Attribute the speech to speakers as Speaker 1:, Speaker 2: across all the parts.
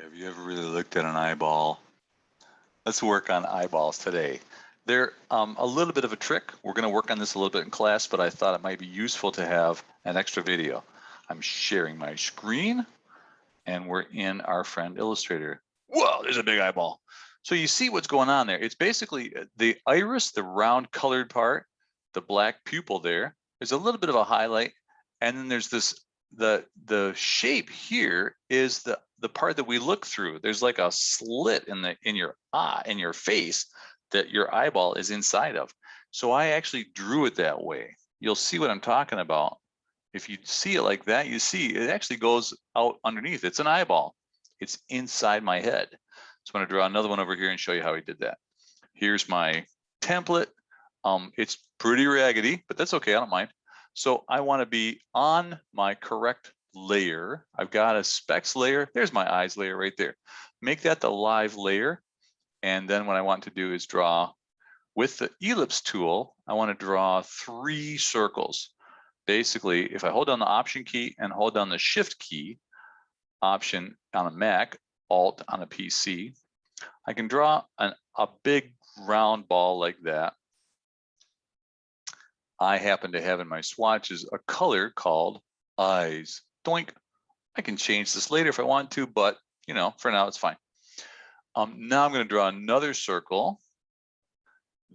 Speaker 1: Have you ever really looked at an eyeball? Let's work on eyeballs today. They're a little bit of a trick. We're going to work on this a little bit in class, but I thought it might be useful to have an extra video. I'm sharing my screen, and we're in our friend Illustrator. Whoa, there's a big eyeball. So you see what's going on there. It's basically the iris, the round colored part, the black pupil there. There's a little bit of a highlight, and then there's this, the shape here is the part that we look through. There's like a slit in your eye, in your face, that your eyeball is inside of. So I actually drew it that way. You'll see what I'm talking about. If you see it like that, you see it actually goes out underneath. It's an eyeball. It's inside my head. So I'm going to draw another one over here and show you how he did that. Here's my template. It's pretty raggedy, but that's okay. I don't mind. So I want to be on my correct layer. I've got a specs layer. There's my eyes layer right there. Make that the live layer. And then what I want to do is draw with the ellipse tool. I want to draw 3 circles. Basically, if I hold down the Option key and hold down the Shift key, Option on a Mac, Alt on a PC, I can draw a big round ball like that. I happen to have in my swatches a color called eyes. Doink. I can change this later if I want to, but for now it's fine. Now I'm going to draw another circle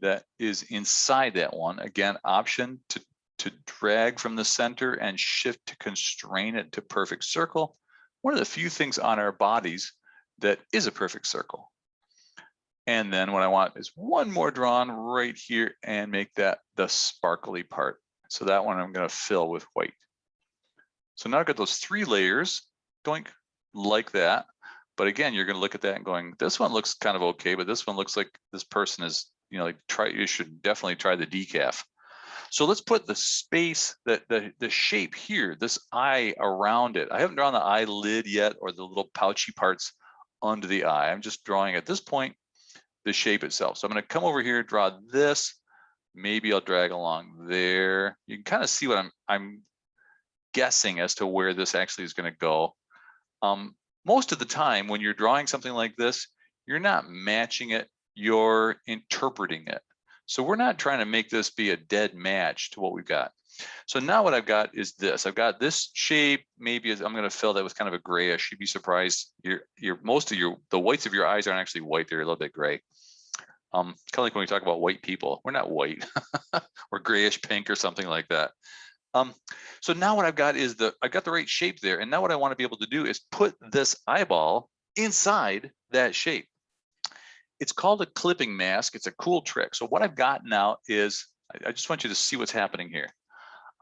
Speaker 1: that is inside that one. Again, Option to drag from the center and Shift to constrain it to perfect circle. One of the few things on our bodies that is a perfect circle. And then what I want is one more drawn right here and make that the sparkly part. So that one I'm going to fill with white. So now I've got those 3 layers, doink, like that. But again, you're going to look at that and going, this one looks kind of okay, but this one looks like this person is, you should definitely try the decaf. So let's put the space, the shape here, this eye around it. I haven't drawn the eyelid yet or the little pouchy parts under the eye. I'm just drawing at this point the shape itself. So I'm going to come over here, draw this. Maybe I'll drag along there. You can kind of see what I'm guessing as to where this actually is going to go. Most of the time when you're drawing something like this, you're not matching it, you're interpreting it. So we're not trying to make this be a dead match to what we've got. So now what I've got is this. I've got this shape. Maybe I'm going to fill that with kind of a grayish. You'd be surprised. The whites of your eyes aren't actually white. They're a little bit gray. Kind of like when we talk about white people. We're not white. We're grayish pink or something like that. So now what I've got is I've got the right shape there. And now what I want to be able to do is put this eyeball inside that shape. It's called a clipping mask. It's a cool trick. So what I've got now is, I just want you to see what's happening here.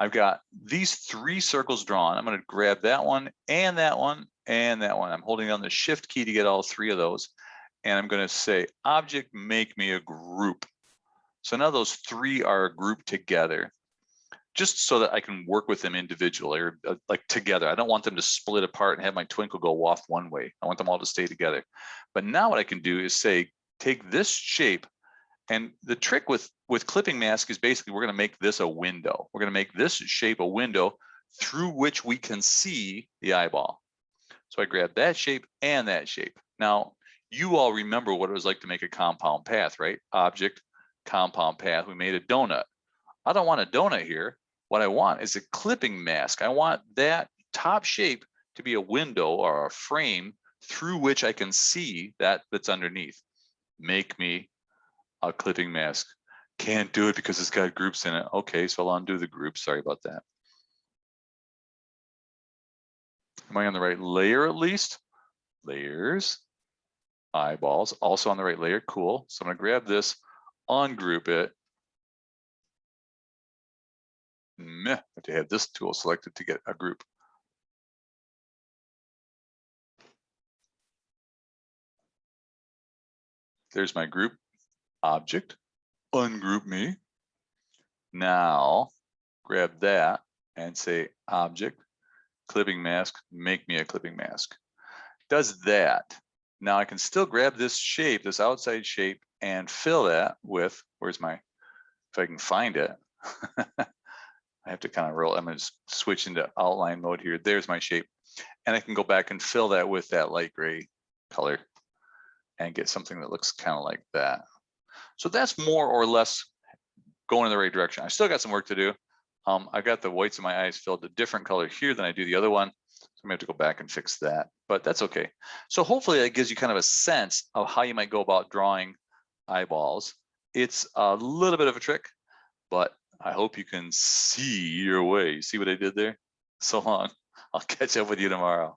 Speaker 1: I've got these 3 circles drawn. I'm going to grab that one and that one and that one. I'm holding down the Shift key to get all 3 of those. And I'm going to say, Object, make me a group. So now those 3 are grouped together, just so that I can work with them individually or like together. I don't want them to split apart and have my twinkle go off one way. I want them all to stay together. But now what I can do is say, take this shape, and the trick with clipping mask is basically we're going to make this a window. We're going to make this shape a window through which we can see the eyeball. So I grab that shape and that shape. Now, you all remember what it was like to make a compound path, right? Object, compound path. We made a donut. I don't want a donut here. What I want is a clipping mask. I want that top shape to be a window or a frame through which I can see that's underneath. Make me a clipping mask. Can't do it because it's got groups in it. Okay, so I'll undo the groups. Sorry about that. Am I on the right layer at least? Layers, eyeballs, also on the right layer. Cool. So I'm going to grab this, ungroup it. I have to have this tool selected to get a group. There's my group. Object, ungroup me. Now grab that and say Object, clipping mask, make me a clipping mask. Does that. Now I can still grab this shape, this outside shape, and fill that with, if I can find it. I have to kind of roll. I'm going to switch into outline mode here. There's my shape. And I can go back and fill that with that light gray color and get something that looks kind of like that. So that's more or less going in the right direction. I still got some work to do. I got the whites of my eyes filled a different color here than I do the other one. So I'm gonna have to go back and fix that, but that's okay. So hopefully that gives you kind of a sense of how you might go about drawing eyeballs. It's a little bit of a trick, but I hope you can see your way. See what I did there? So long. I'll catch up with you tomorrow.